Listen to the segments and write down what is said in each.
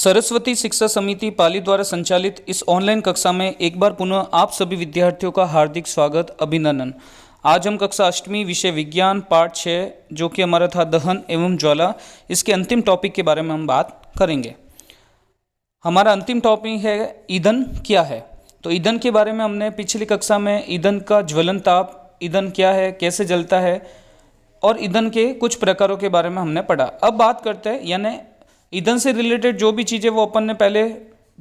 सरस्वती शिक्षा समिति पाली द्वारा संचालित इस ऑनलाइन कक्षा में एक बार पुनः आप सभी विद्यार्थियों का हार्दिक स्वागत, अभिनंदन। आज हम कक्षा अष्टमी विषय विज्ञान पाठ 6 जो कि हमारा था दहन एवं ज्वाला, इसके अंतिम टॉपिक के बारे में हम बात करेंगे। हमारा अंतिम टॉपिक है ईंधन क्या है। तो ईंधन के बारे में हमने पिछली कक्षा में ईंधन का ज्वलन ताप, ईंधन क्या है, कैसे जलता है और ईंधन के कुछ प्रकारों के बारे में हमने पढ़ा। अब बात करते हैं, यानी ईंधन से रिलेटेड जो भी चीज़ें वो अपन ने पहले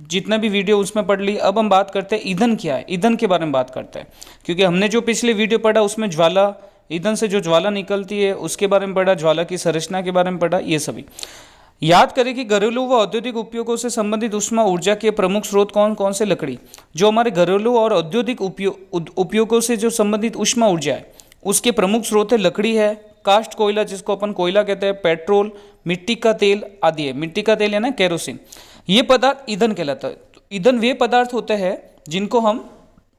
जितने भी वीडियो उसमें पढ़ ली। अब हम बात करते हैं ईंधन क्या है, ईंधन के बारे में बात करते हैं, क्योंकि हमने जो पिछले वीडियो पढ़ा उसमें ज्वाला, ईंधन से जो ज्वाला निकलती है उसके बारे में पढ़ा, ज्वाला की संरचना के बारे में पढ़ा। ये सभी याद करें कि घरेलू व औद्योगिक उपयोगों से संबंधित ऊष्मा ऊर्जा के प्रमुख स्रोत कौन कौन से। लकड़ी, जो हमारे घरेलू और औद्योगिक उपयोगों से जो संबंधित ऊष्मा ऊर्जा है उसके प्रमुख स्रोत है लकड़ी है, कास्ट कोयला जिसको अपन कोयला कहते हैं, पेट्रोल, मिट्टी का तेल आदि है। मिट्टी का तेल है ना, केरोसिन। ये पदार्थ ईंधन कहलाता है। तो ईंधन वे पदार्थ होते हैं जिनको हम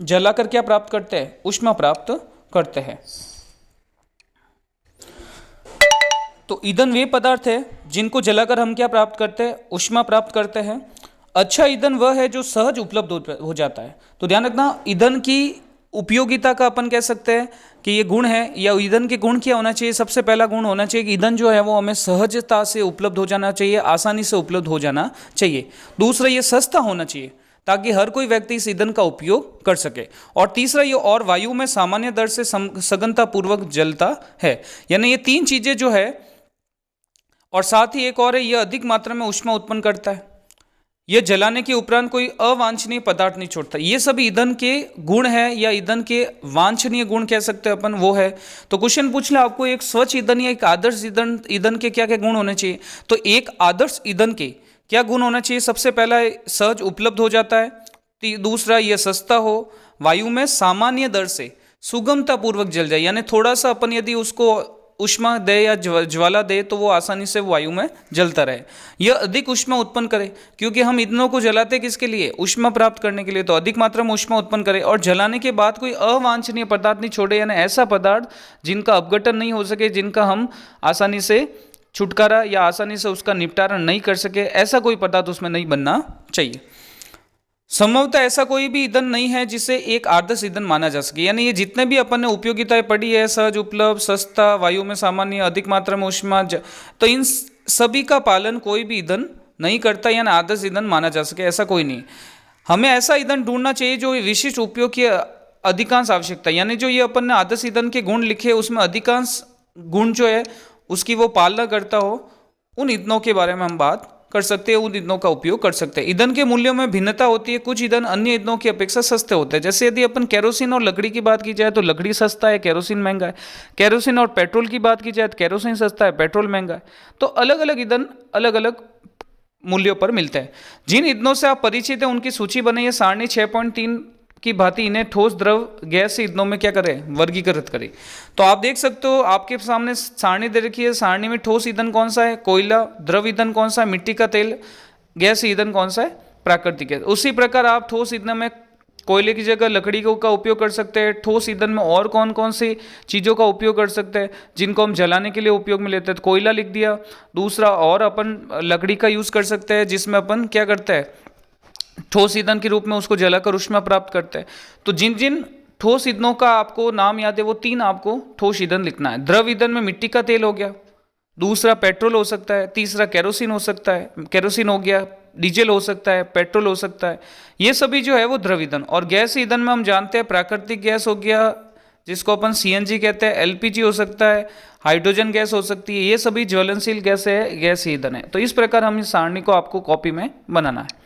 जलाकर क्या प्राप्त करते हैं, ऊष्मा प्राप्त करते हैं। तो ईंधन वे पदार्थ है जिनको जलाकर हम क्या प्राप्त करते हैं, ऊष्मा प्राप्त करते हैं। अच्छा ईंधन वह है जो सहज उपलब्ध हो जाता है। तो ध्यान रखना, ईंधन की उपयोगिता का अपन कह सकते हैं कि ये गुण है, या ईंधन के गुण क्या होना चाहिए। सबसे पहला गुण होना चाहिए कि ईंधन जो है वो हमें सहजता से उपलब्ध हो जाना चाहिए, आसानी से उपलब्ध हो जाना चाहिए। दूसरा, ये सस्ता होना चाहिए ताकि हर कोई व्यक्ति इस ईंधन का उपयोग कर सके। और तीसरा, ये और वायु में सामान्य दर से सघनतापूर्वक जलता है। यानी ये तीन चीजें जो है, और साथ ही एक और है, यह अधिक मात्रा में ऊष्मा उत्पन्न करता है। यह जलाने के उपरांत कोई अवांछनीय पदार्थ नहीं छोड़ता। ये सभी ईंधन के गुण है, या ईंधन के वांछनीय गुण कह सकते हैं अपन, वो है। तो क्वेश्चन पूछ ले आपको, एक स्वच्छ ईंधन या एक आदर्श ईंधन के क्या क्या गुण होने चाहिए। तो एक आदर्श ईंधन के क्या गुण होना चाहिए। सबसे पहला, सहज उपलब्ध हो जाता है। दूसरा, यह सस्ता हो, वायु में सामान्य दर से सुगमतापूर्वक जल जाए, यानी थोड़ा सा अपन यदि उसको ऊष्मा दे या ज्वाला दे तो वो आसानी से वायु में जलता रहे। यह अधिक ऊष्मा उत्पन्न करे, क्योंकि हम ईंधनों को जलाते किसके लिए, ऊष्मा प्राप्त करने के लिए। तो अधिक मात्रा में ऊष्मा उत्पन्न करे, और जलाने के बाद कोई अवांछनीय पदार्थ नहीं छोड़े, यानी ऐसा पदार्थ जिनका अपघटन नहीं हो सके, जिनका हम आसानी से छुटकारा या आसानी से उसका निपटारा नहीं कर सके, ऐसा कोई पदार्थ उसमें नहीं बनना चाहिए। संभवतः ऐसा कोई भी ईंधन नहीं है जिसे एक आदर्श ईंधन माना जा सके। यानी ये जितने भी अपन ने उपयोगिताएं पढ़ी है, सहज उपलब्ध, सस्ता, वायु में सामान्य, अधिक मात्रा में ऊष्मा, तो इन सभी का पालन कोई भी ईंधन नहीं करता, यानी आदर्श ईंधन माना जा सके, ऐसा कोई नहीं। हमें ऐसा ईंधन ढूंढना चाहिए जो विशिष्ट उपयोग की अधिकांश आवश्यकता, यानी जो ये अपन ने आदर्श ईंधन के गुण लिखे उसमें अधिकांश गुण जो है उसकी वो पालना करता हो, उन ईंधनों के बारे में हम बात कर सकते हैं, उन ईंधनों का उपयोग कर सकते हैं। ईंधन के मूल्यों में भिन्नता होती है। कुछ ईंधन अन्य ईंधनों की अपेक्षा सस्ते होते हैं। जैसे यदि अपन केरोसिन और लकड़ी की बात की जाए तो लकड़ी सस्ता है, केरोसिन महंगा है। केरोसिन और पेट्रोल की बात की जाए तो केरोसिन सस्ता है, पेट्रोल महंगा है। तो अलग अलग ईंधन अलग अलग मूल्यों पर मिलते हैं। जिन ईंधनों से आप परिचित हैं उनकी सूची बनाइए। सारणी 6.3 की भांति इन्हें ठोस, द्रव, गैस ईंधनों में क्या करें, वर्गीकृत करें। तो आप देख सकते हो, आपके सामने सारणी दे रखी है। सारणी में ठोस ईंधन कौन सा है, कोयला, द्रव ईंधन कौन सा है, मिट्टी का तेल, गैस ईंधन कौन सा है, प्राकृतिक गैस। उसी प्रकार आप ठोस ईंधन में कोयले की जगह लकड़ी का उपयोग कर सकते हैं। ठोस ईंधन में और कौन कौन सी चीज़ों का उपयोग कर सकते हैं जिनको हम जलाने के लिए उपयोग में लेते हैं। तो कोयला लिख दिया। दूसरा, और अपन लकड़ी का यूज़ कर सकते हैं जिसमें अपन क्या करते हैं, ठोस ईंधन के रूप में उसको जलाकर ऊष्मा प्राप्त करते हैं। तो जिन जिन ठोस ईंधनों का आपको नाम याद है वो तीन आपको ठोस ईंधन लिखना है। द्रव ईंधन में मिट्टी का तेल हो गया, दूसरा पेट्रोल हो सकता है, तीसरा केरोसिन हो सकता है, केरोसिन हो गया, डीजल हो सकता है, पेट्रोल हो सकता है। ये सभी जो है वो द्रव ईंधन। और गैस ईंधन में हम जानते हैं प्राकृतिक गैस हो गया जिसको अपन सीएनजी कहते हैं, एलपीजी हो सकता है, हाइड्रोजन गैस हो सकती है। ये सभी ज्वलनशील गैस है, गैस ईंधन है। तो इस प्रकार हम इस सारणी को आपको कॉपी में बनाना है।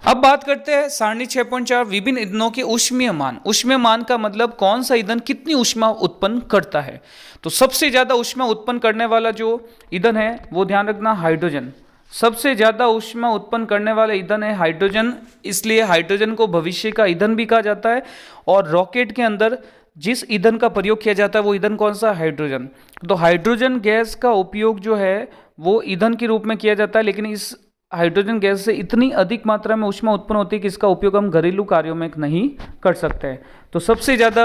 अब बात करते हैं सारणी 6.4 विभिन्न ईंधनों के ऊष्मीय मान। ऊष्मीय मान का मतलब कौन सा ईंधन कितनी ऊष्मा उत्पन्न करता है। तो सबसे ज्यादा ऊष्मा उत्पन्न करने वाला जो ईंधन है वो ध्यान रखना, हाइड्रोजन। सबसे ज्यादा ऊष्मा उत्पन्न करने वाला ईंधन है हाइड्रोजन। इसलिए हाइड्रोजन को भविष्य का ईंधन भी कहा जाता है। और रॉकेट के अंदर जिस ईंधन का प्रयोग किया जाता है वो ईंधन कौन सा, हाइड्रोजन। तो हाइड्रोजन गैस का उपयोग जो है वो ईंधन के रूप में किया जाता है, लेकिन इस हाइड्रोजन गैस से इतनी अधिक मात्रा में ऊष्मा उत्पन्न होती है कि इसका उपयोग हम घरेलू कार्यों में नहीं कर सकते हैं। तो सबसे ज़्यादा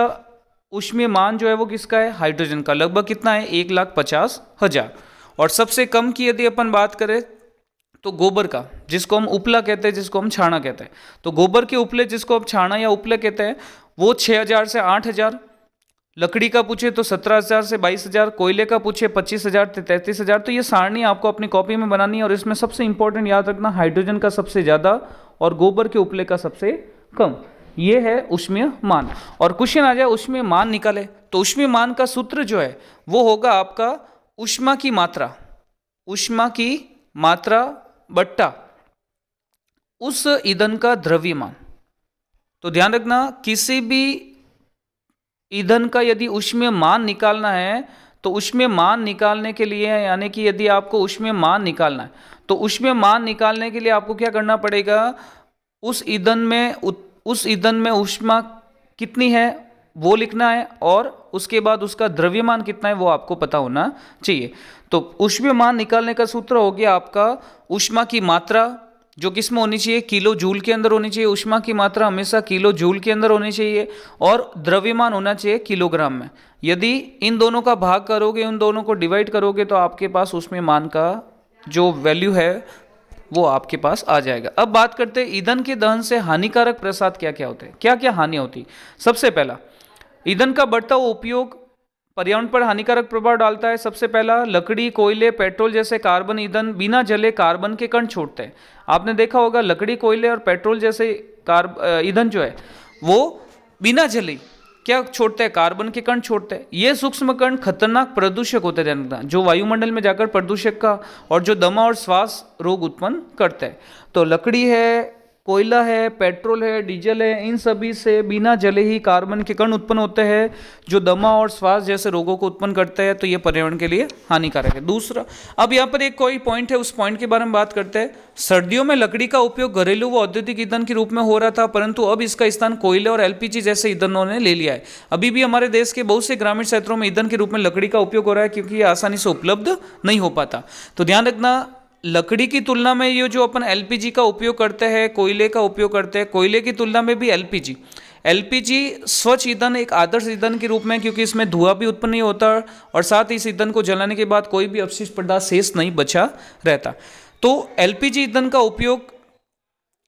ऊष्मीय मान जो है वो किसका है, हाइड्रोजन का। लगभग कितना है, 1,50,000। और सबसे कम की यदि अपन बात करें तो गोबर का, जिसको हम उपला कहते हैं, जिसको हम छाना कहते हैं, तो गोबर के उपले जिसको हम छाना या उपले कहते हैं वो 6,000 से 8,000, लकड़ी का पूछे तो 17,000 से 22,000, कोयले का पूछे 25,000 से 33,000। तो ये सारणी आपको अपनी कॉपी में बनानी है और इसमें सबसे इंपॉर्टेंट याद रखना, हाइड्रोजन का सबसे ज़्यादा और गोबर के उपले का सबसे कम। ये है ऊष्मीय मान। और क्वेश्चन आ जाए ऊष्मीय मान निकाले, तो ऊष्मीय मान का सूत्र जो है वो होगा आपका ऊष्मा की मात्रा, ऊष्मा की मात्रा बट्टा उस ईंधन का द्रव्यमान। तो ध्यान रखना, किसी भी ईंधन का यदि ऊष्मीय मान निकालना है तो ऊष्मीय मान निकालने के लिए, यानी कि यदि आपको ऊष्मीय मान निकालना है तो ऊष्मीय मान निकालने के लिए आपको क्या करना पड़ेगा, उस ईंधन में ऊष्मा कितनी है वो लिखना है और उसके बाद उसका द्रव्यमान कितना है वो आपको पता होना चाहिए। तो ऊष्मीय मान निकालने का सूत्र हो गया आपका ऊष्मा की मात्रा, जो किस में होनी चाहिए, किलो जूल के अंदर होनी चाहिए। ऊष्मा की मात्रा हमेशा किलो जूल के अंदर होनी चाहिए और द्रव्यमान होना चाहिए किलोग्राम में। यदि इन दोनों का भाग करोगे, उन दोनों को डिवाइड करोगे तो आपके पास ऊष्मीय मान का जो वैल्यू है वो आपके पास आ जाएगा। अब बात करते हैं ईंधन के दहन से हानिकारक प्रसाद क्या क्या होते हैं, क्या क्या हानि होती। सबसे पहला, ईंधन का बढ़ता हुआ उपयोग पर्यावरण पर हानिकारक प्रभाव डालता है। सबसे पहला, लकड़ी, कोयले, पेट्रोल जैसे कार्बन ईंधन बिना जले कार्बन के कण छोड़ते हैं। आपने देखा होगा लकड़ी, कोयले और पेट्रोल जैसे ईंधन जो है वो बिना जले क्या छोड़ते हैं, कार्बन के कण छोड़ते हैं। ये सूक्ष्म कण खतरनाक प्रदूषक होते हैं जो वायुमंडल में जाकर प्रदूषक का और जो दमा और श्वास रोग उत्पन्न करते हैं। तो लकड़ी है, कोयला है, पेट्रोल है, डीजल है, इन सभी से बिना जले ही कार्बन के कण उत्पन्न होते हैं जो दमा और श्वास जैसे रोगों को उत्पन्न करते हैं। तो ये पर्यावरण के लिए हानिकारक है। दूसरा, अब यहाँ पर एक कोई पॉइंट है, उस पॉइंट के बारे में बात करते हैं। सर्दियों में लकड़ी का उपयोग घरेलू व औद्योगिक ईंधन के रूप में हो रहा था, परंतु अब इसका स्थान कोयले और एलपीजी जैसे ईंधनों ने ले लिया है। अभी भी हमारे देश के बहुत से ग्रामीण क्षेत्रों में ईंधन के रूप में लकड़ी का उपयोग हो रहा है क्योंकि ये आसानी से उपलब्ध नहीं हो पाता। तो ध्यान रखना, लकड़ी की तुलना में ये जो अपन एलपीजी का उपयोग करते हैं, कोयले का उपयोग करते हैं, कोयले की तुलना में भी एलपीजी स्वच्छ ईंधन, एक आदर्श ईंधन के रूप में, क्योंकि इसमें धुआं भी उत्पन्न नहीं होता और साथ ही इस ईंधन को जलाने के बाद कोई भी अपशिष्ट पदार्थ शेष नहीं बचा रहता। तो एलपीजी ईंधन का उपयोग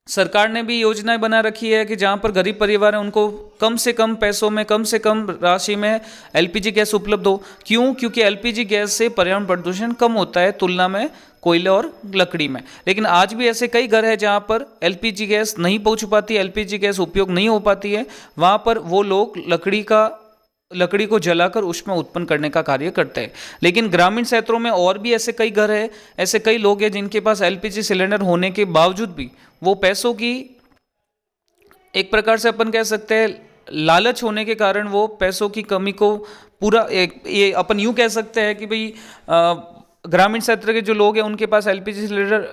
सरकार ने भी योजनाएं बना रखी है कि जहां पर गरीब परिवार है उनको कम से कम पैसों में, कम से कम राशि में एलपीजी गैस उपलब्ध हो। क्यों? क्योंकि एलपीजी गैस से पर्यावरण प्रदूषण कम होता है तुलना में कोयले और लकड़ी में। लेकिन आज भी ऐसे कई घर हैं जहां पर एलपीजी गैस नहीं पहुंच पाती, एलपीजी गैस उपयोग नहीं हो पाती है। वहां पर वो लोग लकड़ी को जलाकर ऊष्मा उत्पन्न करने का कार्य करते हैं। लेकिन ग्रामीण क्षेत्रों में और भी ऐसे कई घर हैं, ऐसे कई लोग हैं जिनके पास एलपीजी सिलेंडर होने के बावजूद भी वो पैसों की, एक प्रकार से अपन कह सकते हैं लालच होने के कारण, वो पैसों की कमी को पूरा, ये अपन यूं कह सकते हैं कि भाई ग्रामीण क्षेत्र के जो लोग हैं उनके पास एलपीजी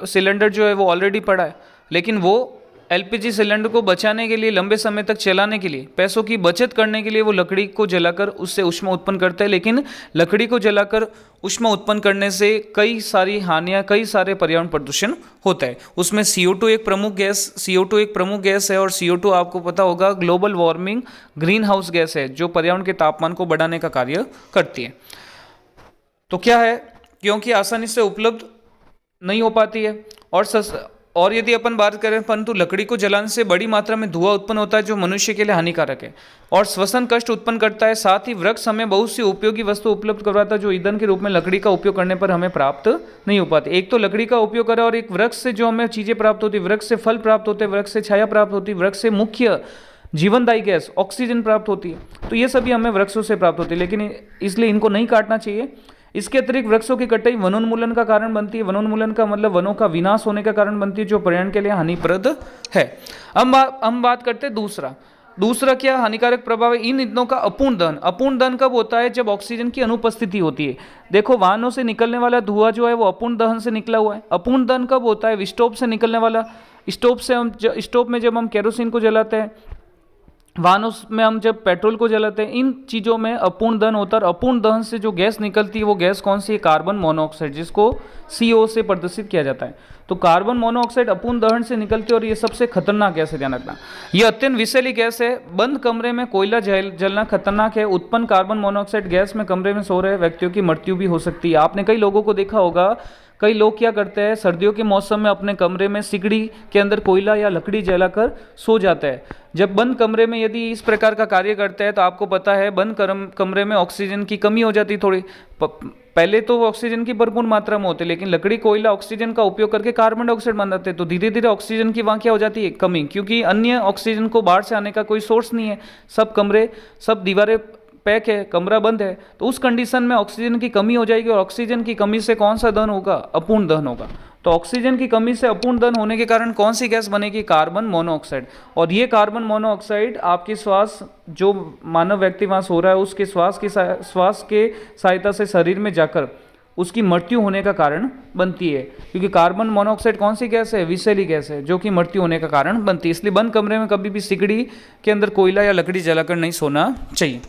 सिलेंडर जो है वो ऑलरेडी पड़ा है, लेकिन वो एलपीजी सिलेंडर को बचाने के लिए, लंबे समय तक चलाने के लिए, पैसों की बचत करने के लिए वो लकड़ी को जलाकर उससे ऊष्मा उत्पन्न करते हैं। लेकिन लकड़ी को जलाकर ऊष्मा उत्पन्न करने से कई सारी हानियां, कई सारे पर्यावरण प्रदूषण होता है। उसमें CO2 एक प्रमुख गैस है और CO2 आपको पता होगा global warming green house gas है जो पर्यावरण के तापमान को बढ़ाने का कार्य करती है। तो क्या है, क्योंकि आसानी से उपलब्ध नहीं हो पाती है और यदि अपन बात करें, परंतु लकड़ी को जलाने से बड़ी मात्रा में धुआं उत्पन्न होता है जो मनुष्य के लिए हानिकारक है और श्वसन कष्ट उत्पन्न करता है। साथ ही वृक्ष हमें बहुत सी उपयोगी वस्तु उपलब्ध करवाता है जो ईंधन के रूप में लकड़ी का उपयोग करने पर हमें प्राप्त नहीं हो पाती। एक तो लकड़ी का उपयोग करें और एक वृक्ष से जो हमें चीजें प्राप्त होती है, वृक्ष से फल प्राप्त होते हैं, वृक्ष से छाया प्राप्त होती है, वृक्ष से मुख्य जीवनदायी गैस ऑक्सीजन प्राप्त होती है। तो ये सभी हमें वृक्षों से प्राप्त होती है, लेकिन इसलिए इनको नहीं काटना चाहिए। इसके अतिरिक्त वृक्षों की कटाई वनोन्मूलन का कारण बनती है। वनोन्मूलन का मतलब वनों का विनाश होने का कारण बनती है जो पर्यावरण के लिए हानिप्रद है। हम बात करते हैं दूसरा क्या हानिकारक प्रभाव है इन ईंधनों का? अपूर्ण दहन। अपूर्ण दहन कब होता है? जब ऑक्सीजन की अनुपस्थिति होती है। देखो, वाहनों से निकलने वाला धुआं जो है वो अपूर्ण दहन से निकला हुआ है। अपूर्ण दहन कब होता है? स्टोव से निकलने वाला, स्टोव में जब हम केरोसिन को जलाते हैं, वाहनों में हम जब पेट्रोल को जलाते हैं, इन चीज़ों में अपूर्ण दहन होता है। अपूर्ण दहन से जो गैस निकलती है वो गैस कौन सी है? कार्बन मोनोऑक्साइड, जिसको CO से प्रदर्शित किया जाता है। तो कार्बन मोनोऑक्साइड अपूर्ण दहन से निकलती है और ये सबसे खतरनाक गैस है, ध्यान रखना। ये अत्यंत विषैली गैस है। बंद कमरे में कोयला जलना खतरनाक है। उत्पन्न कार्बन मोनोऑक्साइड गैस में कमरे में सो रहे व्यक्तियों की मृत्यु भी हो सकती है। आपने कई लोगों को देखा होगा कई लोग क्या करते हैं, सर्दियों के मौसम में अपने कमरे में सिगड़ी के अंदर कोयला या लकड़ी जलाकर सो जाते हैं। जब बंद कमरे में यदि इस प्रकार का कार्य करते हैं तो आपको पता है बंद कमरे में ऑक्सीजन की कमी हो जाती थोड़ी। पहले तो ऑक्सीजन की भरपूर मात्रा में होते, लेकिन लकड़ी कोयला ऑक्सीजन का उपयोग करके कार्बन डाइऑक्साइड बनाते हैं, तो धीरे धीरे ऑक्सीजन की वहाँ क्या हो जाती है, कमी, क्योंकि अन्य ऑक्सीजन को बाहर से आने का कोई सोर्स नहीं है, सब कमरे सब दीवारें पैक है, कमरा बंद है, तो उस कंडीशन में ऑक्सीजन की कमी हो जाएगी। और ऑक्सीजन की कमी से कौन सा दहन होगा, अपूर्ण दहन होगा। तो ऑक्सीजन की कमी से अपूर्ण दहन होने के कारण कौन सी गैस बनेगी, कार्बन मोनोऑक्साइड। और ये कार्बन मोनोऑक्साइड आपकी श्वास, जो मानव व्यक्ति वहाँ सो रहा है उसके श्वास के सहायता से शरीर में जाकर उसकी मृत्यु होने का कारण बनती है, क्योंकि कार्बन मोनोऑक्साइड कौन सी गैस है, विषैली गैस है, जो कि मृत्यु होने का कारण बनती है। इसलिए बंद कमरे में कभी भी सिगड़ी के अंदर कोयला या लकड़ी जलाकर नहीं सोना चाहिए।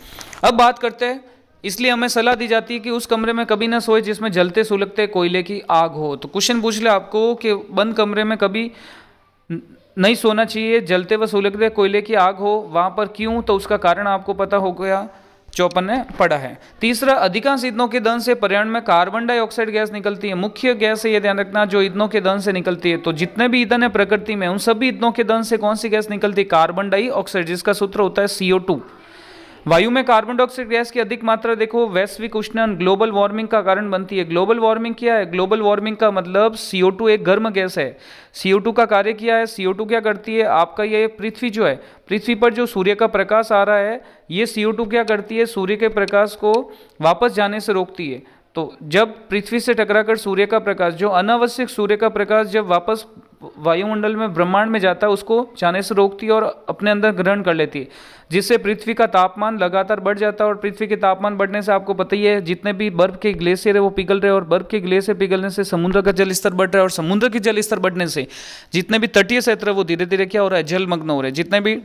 अब बात करते हैं, इसलिए हमें सलाह दी जाती है कि उस कमरे में कभी ना सोए जिसमें जलते सुलगते कोयले की आग हो। तो क्वेश्चन पूछ ले आपको कि बंद कमरे में कभी नहीं सोना चाहिए जलते व सुलगते कोयले की आग हो, वहाँ पर क्यों, तो उसका कारण आपको पता हो गया, 54 ने पढ़ा है। तीसरा, अधिकांश ईंधनों के दहन से पर्यावरण में कार्बन डाइऑक्साइड गैस निकलती है। मुख्य गैस है, ये ध्यान रखना, जो ईंधनों के दहन से निकलती है। तो जितने भी ईंधन है प्रकृति में, उन सभी ईंधनों के दहन से कौन सी गैस निकलती है, कार्बन डाइऑक्साइड, जिसका सूत्र होता है CO2। वायु में कार्बन डाइऑक्साइड गैस की अधिक मात्रा देखो वैश्विक उष्णन, ग्लोबल वार्मिंग का कारण बनती है। ग्लोबल वार्मिंग क्या है, ग्लोबल वार्मिंग का मतलब CO2 एक गर्म गैस है। CO2 का कार्य क्या है, CO2 क्या करती है, आपका ये पृथ्वी जो है, पृथ्वी पर जो सूर्य का प्रकाश आ रहा है, ये CO2 क्या करती है, सूर्य के प्रकाश को वापस जाने से रोकती है। तो जब पृथ्वी से टकराकर सूर्य का प्रकाश, जो अनावश्यक सूर्य का प्रकाश जब वापस वायुमंडल में, ब्रह्मांड में जाता है, उसको जाने से रोकती है और अपने अंदर ग्रहण कर लेती है, जिससे पृथ्वी का तापमान लगातार बढ़ जाता है। और पृथ्वी के तापमान बढ़ने से आपको पता ही है, जितने भी बर्फ के ग्लेशियर है वो पिघल रहे हैं, और बर्फ के ग्लेशियर पिघलने से समुद्र का जल स्तर बढ़ रहा है, और समुद्र के जल स्तर बढ़ने से जितने भी तटीय क्षेत्र है वो धीरे धीरे क्या हो रहा है, जलमग्न हो रहे हैं। जितने भी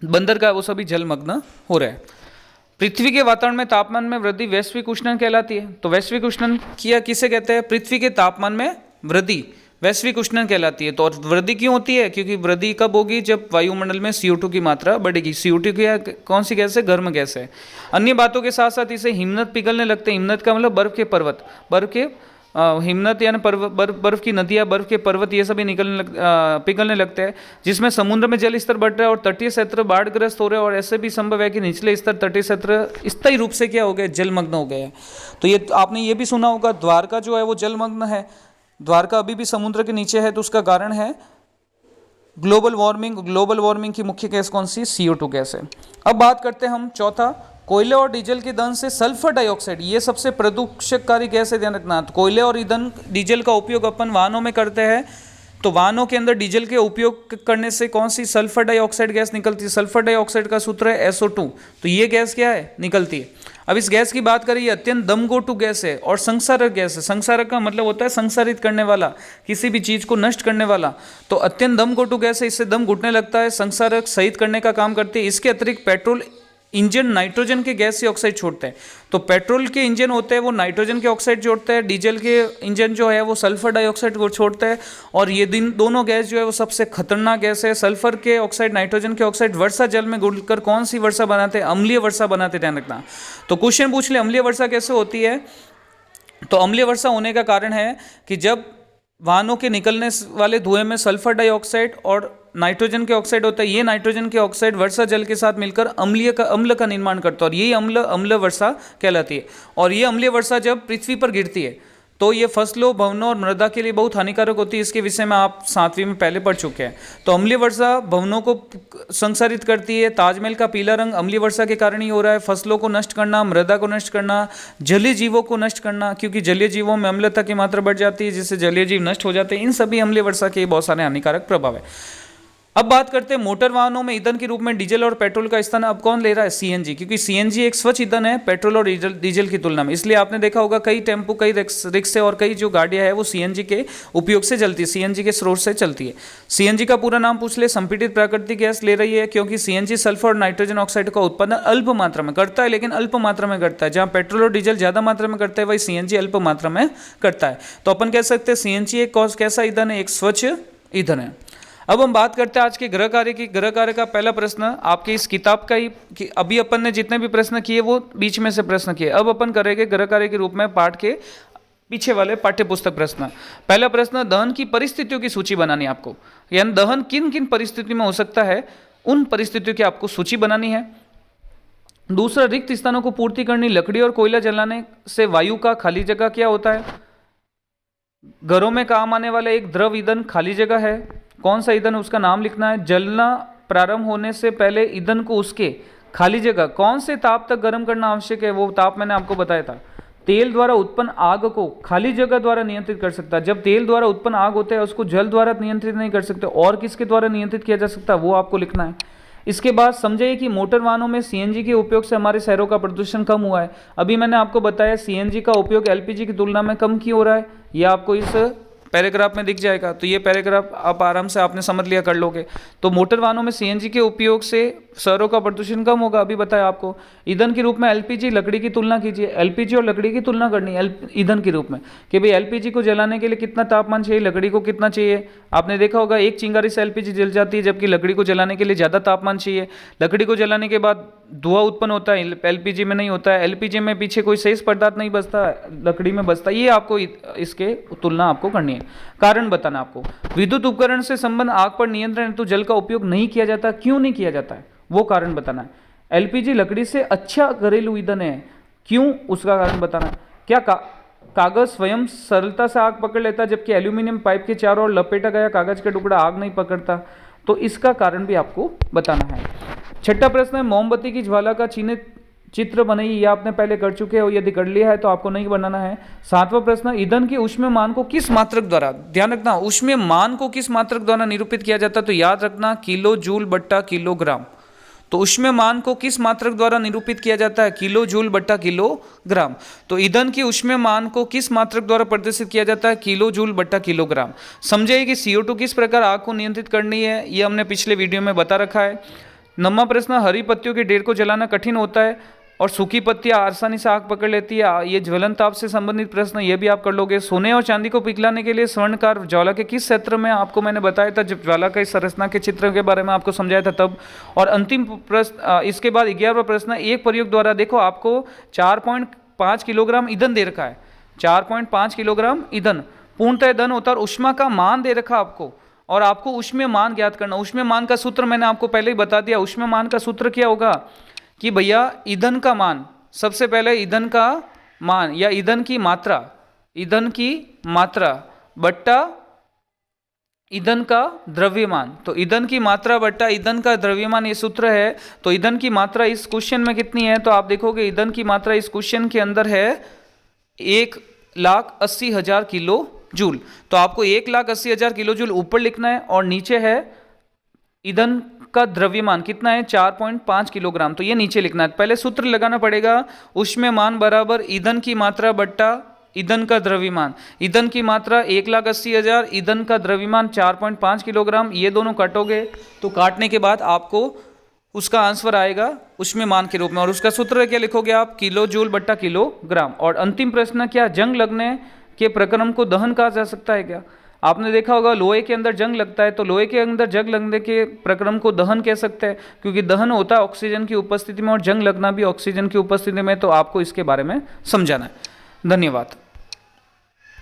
बंदर का है वो सभी जलमग्न हो रहे हैं। पृथ्वी के वातावरण में तापमान में वृद्धि वैश्विक उष्णन कहलाती है। तो वैश्विक उष्णन किया किसे कहते हैं, पृथ्वी के तापमान में वृद्धि वैश्विक उष्णन कहलाती है। तो और वृद्धि क्यों होती है, क्योंकि वृद्धि कब होगी, जब वायुमंडल में CO2 की मात्रा बढ़ेगी। CO2 की कौन सी गैस है, गर्म गैस है। अन्य बातों के साथ साथ इसे हिमनद पिघलने लगते हैं। हिमनद का मतलब बर्फ के पर्वत, बर्फ के हिमनद यानी बर्फ की नदियाँ, बर्फ के पर्वत, ये सभी पिघलने लगते हैं, जिसमें समुद्र में जल स्तर बढ़ रहा है और तटीय क्षेत्र बाढ़ग्रस्त हो रहे हैं। और ऐसे भी संभव है कि निचले स्तर तटीय क्षेत्र स्थायी रूप से क्या हो गए, जलमग्न हो गए हैं। तो ये आपने ये भी सुना होगा, द्वारका जो है वो जलमग्न है, द्वारका अभी भी समुद्र के नीचे है। तो उसका कारण है ग्लोबल वार्मिंग। ग्लोबल वार्मिंग की मुख्य गैस कौन सी, CO2 गैस है। अब बात करते हैं हम चौथा, कोयले और डीजल के दहन से सल्फर डाइऑक्साइड, ये सबसे प्रदूषककारी गैस है, ध्यान रखना। तो कोयले और ईंधन डीजल का उपयोग अपन वाहनों में करते हैं, तो वाहनों के अंदर डीजल के उपयोग करने से कौन सी सल्फर डाइऑक्साइड गैस निकलती है। सल्फर डाइऑक्साइड का सूत्र है SO2। तो ये गैस क्या है, निकलती है। अब इस गैस की बात करें, ये अत्यंत दमघोटू गैस है और संसारक गैस है। संसारक का मतलब होता है संसारित करने वाला, किसी भी चीज को नष्ट करने वाला। तो अत्यंत दमघोटू गैस है, इससे दम घुटने लगता है, संसारक सहित करने का काम करती है। इसके अतिरिक्त पेट्रोल इंजन नाइट्रोजन के गैस से ऑक्साइड छोड़ते हैं। तो पेट्रोल के इंजन होते हैं वो नाइट्रोजन के ऑक्साइड छोड़ते हैं, डीजल के इंजन जो है वो सल्फर डाइऑक्साइड को छोड़ते हैं। और ये दोनों गैस जो है वो सबसे खतरनाक गैस है। सल्फर के ऑक्साइड, नाइट्रोजन के ऑक्साइड वर्षा जल में घुलकर कौन सी वर्षा बनाते हैं, अम्लीय वर्षा बनाते, ध्यान रखना। तो क्वेश्चन पूछ ले, अम्लीय वर्षा कैसे होती है। तो अम्लीय वर्षा होने का कारण है कि जब वाहनों के निकलने वाले धुएं में सल्फर डाइऑक्साइड और नाइट्रोजन के ऑक्साइड होता है, ये नाइट्रोजन के ऑक्साइड वर्षा जल के साथ मिलकर अम्ल का निर्माण करता है, और यही अम्ल वर्षा कहलाती है। और ये अम्लीय वर्षा जब पृथ्वी पर गिरती है तो ये फसलों, भवनों और मृदा के लिए बहुत हानिकारक होती है। इसके विषय में आप 7वीं में पहले पढ़ चुके हैं। तो अम्लीय वर्षा भवनों को संसारित करती है। ताजमहल का पीला रंग अम्लीय वर्षा के कारण ही हो रहा है। फसलों को नष्ट करना, मृदा को नष्ट करना, जलीय जीवों को नष्ट करना, क्योंकि जलीय जीवों में अम्लता की मात्रा बढ़ जाती है, जिससे जलीय जीव नष्ट हो जाते हैं। इन सभी अम्लीय वर्षा के बहुत सारे हानिकारक प्रभाव है। अब बात करते हैं मोटर वाहनों में ईंधन के रूप में डीजल और पेट्रोल का स्थान अब कौन ले रहा है, CNG, क्योंकि CNG एक स्वच्छ ईंधन है पेट्रोल और डीजल की तुलना में। इसलिए आपने देखा होगा कई टेम्पो, कई रिक्शे और कई जो गाड़ियां हैं वो CNG के उपयोग से चलती है, CNG के स्रोत से चलती है। CNG का पूरा नाम पूछ ले, संपीड़ित प्राकृतिक गैस ले रही है, क्योंकि CNG सल्फर और नाइट्रोजन ऑक्साइड का उत्पादन अल्प मात्रा में करता है, लेकिन अल्प मात्रा में करता है। जहाँ पेट्रोल और डीजल ज्यादा मात्रा में करता है, वही CNG अल्प मात्रा में करता है। तो अपन कह सकते हैं CNG एक कैसा ईंधन है, एक स्वच्छ ईंधन है। अब हम बात करते हैं आज के गृह कार्य की। गृह कार्य का पहला प्रश्न आपके इस किताब का ही, कि अभी अपन ने जितने भी प्रश्न किए वो बीच में से प्रश्न किए। अब अपन करेंगे गृह कार्य के रूप में पाठ के पीछे वाले पाठ्य पुस्तक प्रश्न। पहला प्रश्न, दहन की परिस्थितियों की सूची बनानी है आपको, यानी दहन किन किन परिस्थितियों में हो सकता है उन परिस्थितियों की आपको सूची बनानी है। दूसरा, रिक्त स्थानों को पूर्ति करनी, लकड़ी और कोयला जलाने से वायु का खाली जगह क्या होता है। घरों में काम आने वाला एक द्रव ईंधन खाली जगह है, कौन सा ईंधन उसका नाम लिखना है। जलना प्रारंभ होने से पहले ईंधन को उसके खाली जगह कौन से ताप तक गर्म करना आवश्यक है, वो ताप मैंने आपको बताया था। तेल द्वारा उत्पन्न आग को खाली जगह द्वारा नियंत्रित कर सकता है। जब तेल द्वारा उत्पन्न आग होता है उसको जल द्वारा नियंत्रित नहीं कर सकते, और किसके द्वारा नियंत्रित किया जा सकता है वो आपको लिखना है। इसके बाद समझिए कि मोटर वाहनों में सीएनजी के उपयोग से हमारे शहरों का प्रदूषण कम हुआ है। अभी मैंने आपको बताया सीएनजी का उपयोग एलपीजी की तुलना में कम क्यों हो रहा है, ये आपको इस पैराग्राफ में दिख जाएगा। तो ये पैराग्राफ आप आराम से आपने समझ लिया, कर लोगे। तो मोटर वाहनों में सीएनजी के उपयोग से शहरों का प्रदूषण कम होगा, अभी बताया आपको। ईंधन के रूप में एलपीजी, लकड़ी की तुलना कीजिए। एलपीजी और लकड़ी की तुलना करनी है ईंधन के रूप में कि भाई एलपीजी को जलाने के लिए कितना तापमान चाहिए, लकड़ी को कितना चाहिए। आपने देखा होगा एक चिंगारी से एलपीजी जल जाती है, जबकि लकड़ी को जलाने के लिए ज़्यादा तापमान चाहिए। लकड़ी को जलाने के बाद धुआं उत्पन्न होता है, एलपीजी में नहीं होता है। एलपीजी में पीछे कोई शेष पदार्थ नहीं बचता, लकड़ी में बचता। ये आपको इसके तुलना आपको करनी है। कारण बताना आपको। विद्युत उपकरण से संबंध आग पर नियंत्रण हेतु जल का उपयोग नहीं किया जाता, क्यों नहीं किया जाता है वो कारण बताना है। एलपीजी लकड़ी से अच्छा घरेलू ईंधन है, क्यों, उसका कारण बताना है। क्या कागज स्वयं सरलता से आग पकड़ लेता जबकि एल्यूमिनियम पाइप के चारों ओर लपेटा गया कागज का टुकड़ा आग नहीं पकड़ता, तो इसका कारण भी आपको बताना है। छठा प्रश्न है, मोमबत्ती की ज्वाला का चित्र बनाइए। ये आपने पहले कर चुके हो, यदि कर लिया है तो आपको नहीं बनाना है। सातवां प्रश्न, ईंधन के ऊष्मीयमान को किस मात्रक द्वारा, ध्यान रखना ऊष्मीयमान को किस मात्रक द्वारा निरूपित किया जाता है, तो याद रखना किलो जूल बट्टा किलोग्राम। तो ऊष्मीयमान को किस मात्रक द्वारा निरूपित किया जाता है, किलो जूल बट्टा किलोग्राम। तो ईंधन के ऊष्मीयमान को किस मात्रक द्वारा प्रदर्शित किया जाता है, किलो जूल बट्टा किलोग्राम। समझिए कि CO2 किस प्रकार आग को नियंत्रित करनी है, ये हमने पिछले वीडियो में बता रखा है। नौवां प्रश्न, हरी पत्तियों के ढेर को जलाना कठिन होता है और सूखी पत्तियां आसानी से आग पकड़ लेती है, ये ज्वलन ताप से संबंधित प्रश्न, ये भी आप कर लोगे। सोने और चांदी को पिघलाने के लिए स्वर्णकार ज्वाला के किस क्षेत्र में, आपको मैंने बताया था जब ज्वाला का इस संरचना के चित्र के बारे में आपको समझाया था तब। और अंतिम प्रश्न, इसके बाद 11वां प्रश्न, एक प्रयोग द्वारा देखो आपको 4.5 किलोग्राम ईंधन दे रखा है, 4.5 किलोग्राम ईंधन पूर्णतः दहन होता है और ऊष्मा का मान दे रखा आपको, और आपको ऊष्मीयमान ज्ञात करना। ऊष्मीयमान का सूत्र मैंने आपको पहले ही बता दिया। ऊष्मीयमान का सूत्र क्या होगा कि भैया ईंधन का मान, सबसे पहले ईंधन का मान या ईंधन की मात्रा बट्टा ईंधन का द्रव्यमान। तो ईंधन की मात्रा बट्टा ईंधन का द्रव्यमान, ये सूत्र है। तो ईंधन की मात्रा इस क्वेश्चन में कितनी है, तो आप देखोगे ईंधन की मात्रा इस क्वेश्चन के अंदर है 1,80,000 किलो जूल। तो आपको 1,80,000 किलो जूल ऊपर लिखना है और नीचे है ईंधन का द्रव्यमान कितना है, 4.5 किलोग्राम। तो ये नीचे लिखना है, पहले सूत्र लगाना पड़ेगा। ऊष्मीयमान बराबर ईंधन की मात्रा बट्टा ईंधन का द्रव्यमान। ईंधन की मात्रा 1,80,000, ईंधन का द्रव्यमान 4.5 किलोग्राम। ये दोनों काटोगे तो काटने के बाद आपको उसका आंसर आएगा ऊष्मीयमान के रूप में, और उसका सूत्र क्या लिखोगे आप, किलो जूल बट्टा किलोग्राम। और अंतिम प्रश्न, क्या जंग लगने के प्रक्रम को दहन कहा जा सकता है क्या। आपने देखा होगा लोहे के अंदर जंग लगता है, तो लोहे के अंदर जंग लगने के प्रक्रम को दहन कह सकते हैं, क्योंकि दहन होता है ऑक्सीजन की उपस्थिति में और जंग लगना भी ऑक्सीजन की उपस्थिति में। तो आपको इसके बारे में समझाना है। धन्यवाद।